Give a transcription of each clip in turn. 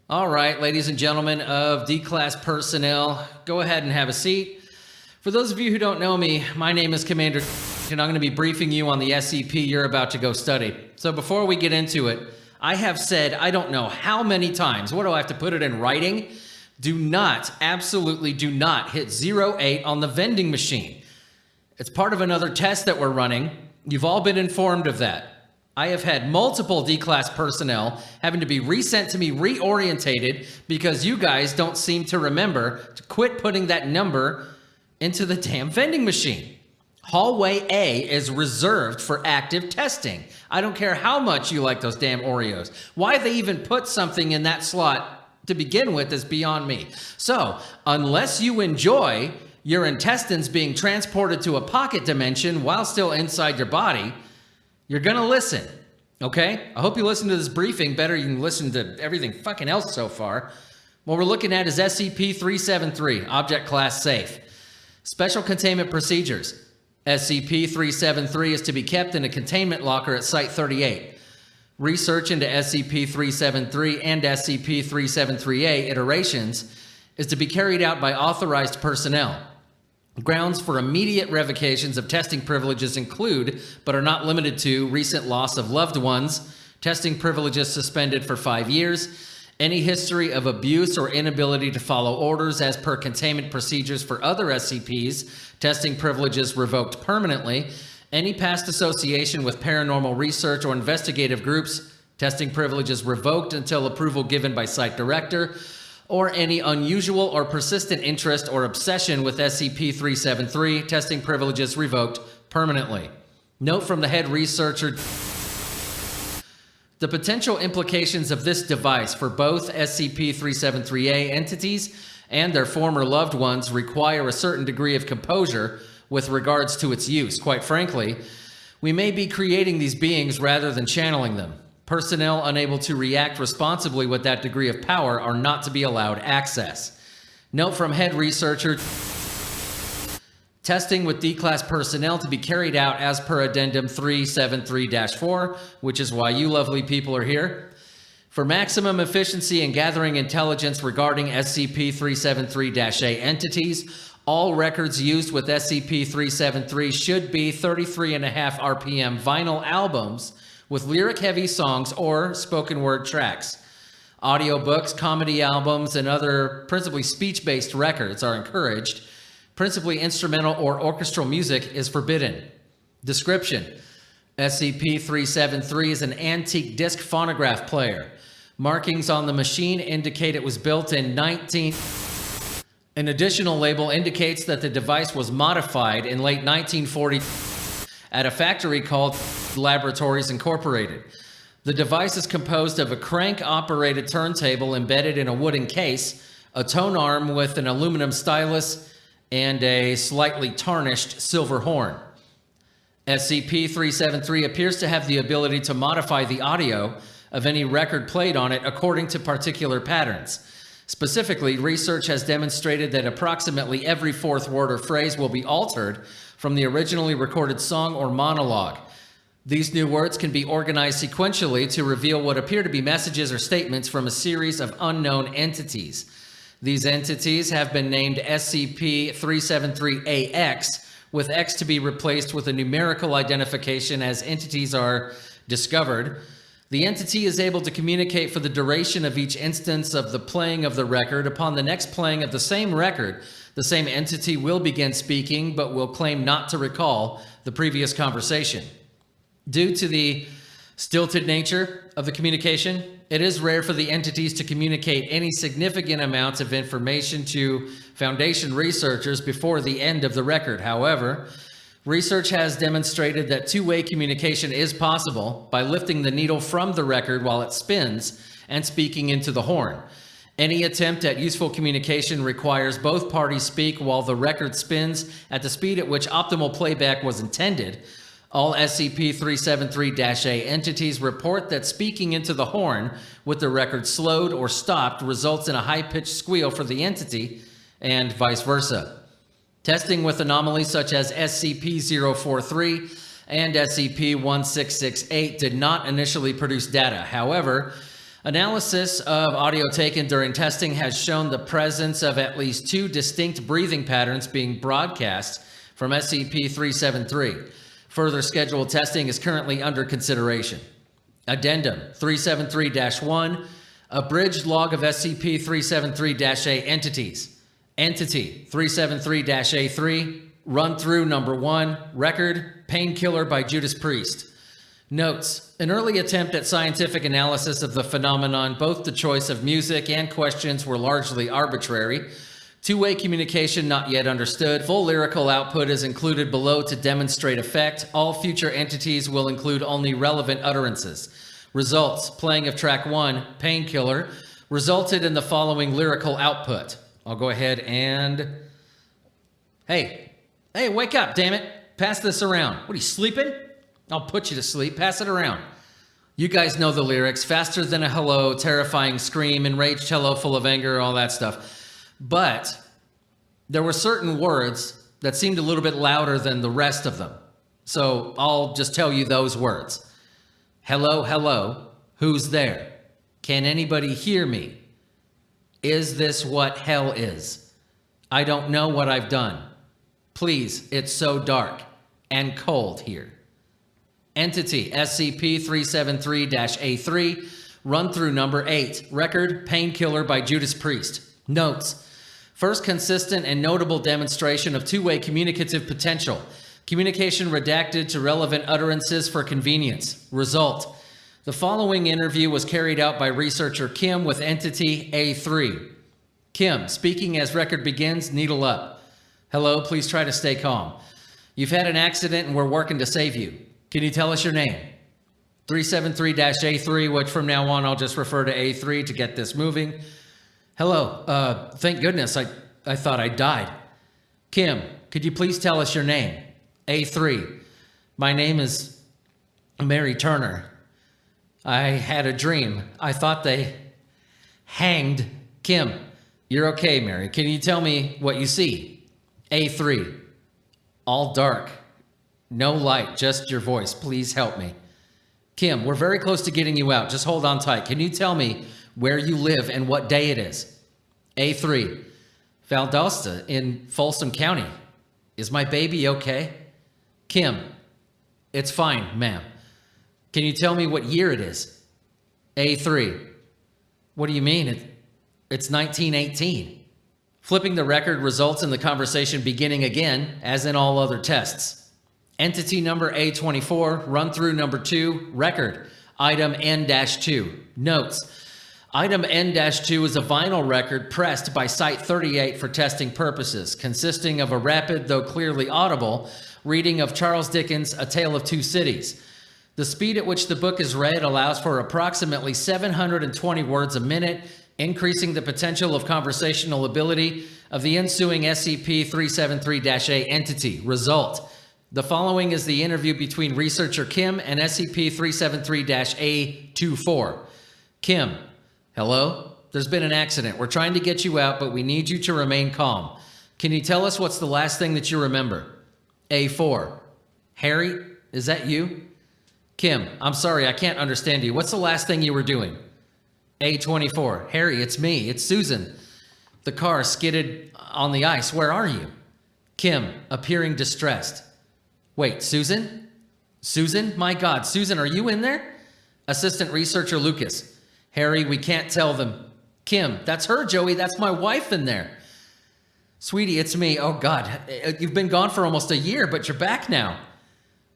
All right, ladies and gentlemen of D-Class personnel, go ahead and have a seat. For those of you who don't know me, my name is Commander and I'm going to be briefing you on the SCP you're about to go study. So before we get into it, I have said I don't know how many times, what do I have to put it in writing? Do not, absolutely do not hit 08 on the vending machine. It's part of another test that we're running. You've all been informed of that. I have had multiple D-Class personnel having to be resent to me, reorientated, because you guys don't seem to remember to quit putting that number into the damn vending machine. Hallway A is reserved for active testing. I don't care how much you like those damn Oreos. Why they even put something in that slot to begin with is beyond me. So, unless you enjoy your intestines being transported to a pocket dimension while still inside your body, you're gonna listen, okay? I hope you listen to this briefing better than you listen to everything fucking else so far. What we're looking at is SCP-373, Object Class Safe. Special Containment Procedures. SCP-373 is to be kept in a containment locker at Site-38. Research into SCP-373 and SCP-373-A iterations is to be carried out by authorized personnel. Grounds for immediate revocations of testing privileges include, but are not limited to, recent loss of loved ones, testing privileges suspended for 5 years, any history of abuse or inability to follow orders as per containment procedures for other SCPs, testing privileges revoked permanently, any past association with paranormal research or investigative groups, testing privileges revoked until approval given by site director, or any unusual or persistent interest or obsession with SCP-373, testing privileges revoked permanently. Note from the head researcher: the potential implications of this device for both SCP-373-A entities and their former loved ones require a certain degree of composure with regards to its use. Quite frankly, we may be creating these beings rather than channeling them. Personnel unable to react responsibly with that degree of power are not to be allowed access. Note from head researcher: testing with D-Class personnel to be carried out as per Addendum 373-4, which is why you lovely people are here. For maximum efficiency in gathering intelligence regarding SCP-373-A entities, all records used with SCP-373 should be 33.5 RPM vinyl albums with lyric-heavy songs or spoken word tracks. Audiobooks, comedy albums, and other principally speech-based records are encouraged. Principally instrumental or orchestral music is forbidden. Description: SCP-373 is an antique disc phonograph player. Markings on the machine indicate it was built in 19... An additional label indicates that the device was modified in late 1940 at a factory called Laboratories Incorporated. The device is composed of a crank-operated turntable embedded in a wooden case, a tone arm with an aluminum stylus, and a slightly tarnished silver horn. SCP-373 appears to have the ability to modify the audio of any record played on it according to particular patterns. Specifically, research has demonstrated that approximately every fourth word or phrase will be altered from the originally recorded song or monologue. These new words can be organized sequentially to reveal what appear to be messages or statements from a series of unknown entities. These entities have been named SCP-373-AX, with X to be replaced with a numerical identification as entities are discovered. The entity is able to communicate for the duration of each instance of the playing of the record. Upon the next playing of the same record, the same entity will begin speaking, but will claim not to recall the previous conversation. Due to the stilted nature of the communication, it is rare for the entities to communicate any significant amounts of information to Foundation researchers before the end of the record. However, research has demonstrated that two-way communication is possible by lifting the needle from the record while it spins and speaking into the horn. Any attempt at useful communication requires both parties speak while the record spins at the speed at which optimal playback was intended. All SCP-373-A entities report that speaking into the horn with the record slowed or stopped results in a high-pitched squeal for the entity, and vice versa. Testing with anomalies such as SCP-043 and SCP-1668 did not initially produce data. However, Analysis of audio taken during testing has shown the presence of at least 2 distinct breathing patterns being broadcast from SCP-373. Further scheduled testing is currently under consideration. Addendum 373-1, abridged log of SCP-373-A entities. Entity 373-A3, run through number 1, record, painkiller by Judas Priest. Notes, an early attempt at scientific analysis of the phenomenon, both the choice of music and questions were largely arbitrary. Two-way communication not yet understood. Full lyrical output is included below to demonstrate effect. All future entities will include only relevant utterances. Results, playing of track 1, Painkiller, resulted in the following lyrical output. I'll go ahead and... Hey, wake up, damn it. Pass this around. What, are you sleeping? I'll put you to sleep. Pass it around. You guys know the lyrics. Faster than a hello, terrifying scream, enraged hello full of anger, all that stuff. But there were certain words that seemed a little bit louder than the rest of them. So I'll just tell you those words. Hello, hello. Who's there? Can anybody hear me? Is this what hell is? I don't know what I've done. Please, it's so dark and cold here. Entity SCP-373-A3, run through number 8, record, Painkiller by Judas Priest. Notes, first consistent and notable demonstration of two-way communicative potential. Communication redacted to relevant utterances for convenience. Result, the following interview was carried out by researcher Kim with entity A3. Kim, speaking as record begins, needle up. Hello, please try to stay calm. You've had an accident and we're working to save you. Can you tell us your name? 373-A3, which from now on I'll just refer to A3 to get this moving. Hello, thank goodness, I thought I died. Kim, could you please tell us your name? A3, my name is Mary Turner. I had a dream. I thought they hanged Kim. You're okay, Mary. Can you tell me what you see? A3, all dark, no light, just your voice. Please help me. Kim, we're very close to getting you out. Just hold on tight. Can you tell me where you live and what day it is? A3, Valdosta in Folsom County. Is my baby okay? Kim, it's fine, ma'am. Can you tell me what year it is? A3, what do you mean? It's 1918. Flipping the record results in the conversation beginning again, as in all other tests. Entity number A24, run through number 2, record, item N-2. Notes, item N-2 is a vinyl record pressed by Site 38 for testing purposes, consisting of a rapid, though clearly audible, reading of Charles Dickens' A Tale of Two Cities. The speed at which the book is read allows for approximately 720 words a minute, increasing the potential of conversational ability of the ensuing SCP-373-A entity. Result, the following is the interview between researcher Kim and SCP-373-A24. Kim, hello? There's been an accident. We're trying to get you out, but we need you to remain calm. Can you tell us what's the last thing that you remember? A4, Harry, is that you? Kim, I'm sorry, I can't understand you. What's the last thing you were doing? A24, Harry, it's me. It's Susan. The car skidded on the ice. Where are you? Kim, appearing distressed. Wait, Susan? Susan? My God, Susan, are you in there? Assistant Researcher Lucas. Harry, we can't tell them. Kim, that's her, Joey. That's my wife in there. Sweetie, it's me. Oh, God. You've been gone for almost a year, but you're back now.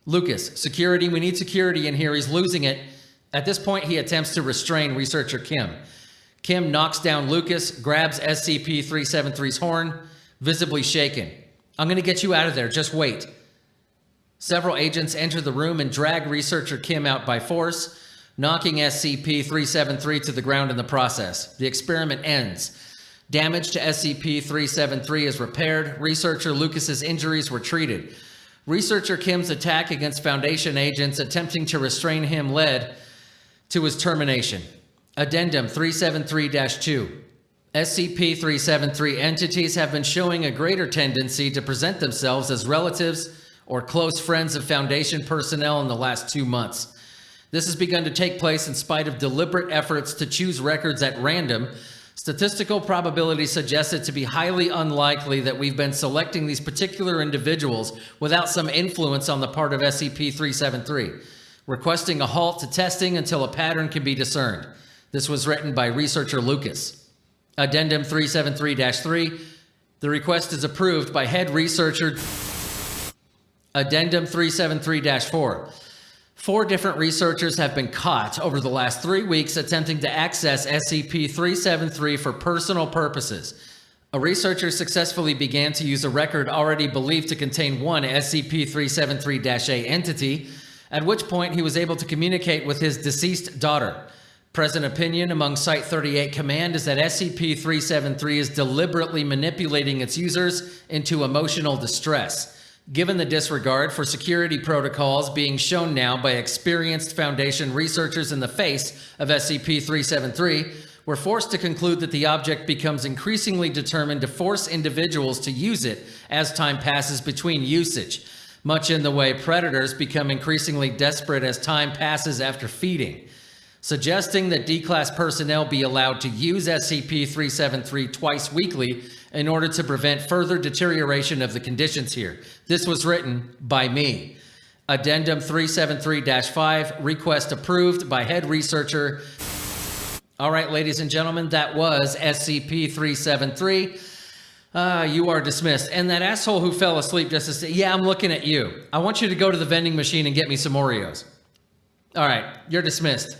Lucas, security. We need security in here. He's losing it. At this point, he attempts to restrain researcher Kim. Kim knocks down Lucas, grabs SCP-373's horn, visibly shaken. I'm going to get you out of there. Just wait. Several agents enter the room and drag researcher Kim out by force, knocking SCP-373 to the ground in the process. The experiment ends. Damage to SCP-373 is repaired. Researcher Lucas's injuries were treated. Researcher Kim's attack against Foundation agents attempting to restrain him led to his termination. Addendum 373-2. SCP-373 entities have been showing a greater tendency to present themselves as relatives or close friends of Foundation personnel in the last 2 months. This has begun to take place in spite of deliberate efforts to choose records at random. Statistical probability suggests it to be highly unlikely that we've been selecting these particular individuals without some influence on the part of SCP-373, requesting a halt to testing until a pattern can be discerned. This was written by researcher Lucas. Addendum 373-3, the request is approved by head researcher. Addendum 373-4. 4 different researchers have been caught over the last 3 weeks attempting to access SCP-373 for personal purposes. A researcher successfully began to use a record already believed to contain one SCP-373-A entity, at which point he was able to communicate with his deceased daughter. Present opinion among Site-38 Command is that SCP-373 is deliberately manipulating its users into emotional distress. Given the disregard for security protocols being shown now by experienced Foundation researchers in the face of SCP-373, we're forced to conclude that the object becomes increasingly determined to force individuals to use it as time passes between usage, much in the way predators become increasingly desperate as time passes after feeding. Suggesting that D-Class personnel be allowed to use SCP-373 twice weekly in order to prevent further deterioration of the conditions here. This was written by me. Addendum 373-5, request approved by head researcher. All right, ladies and gentlemen, that was SCP-373. You are dismissed. And that asshole who fell asleep just to say, yeah, I'm looking at you. I want you to go to the vending machine and get me some Oreos. All right, you're dismissed.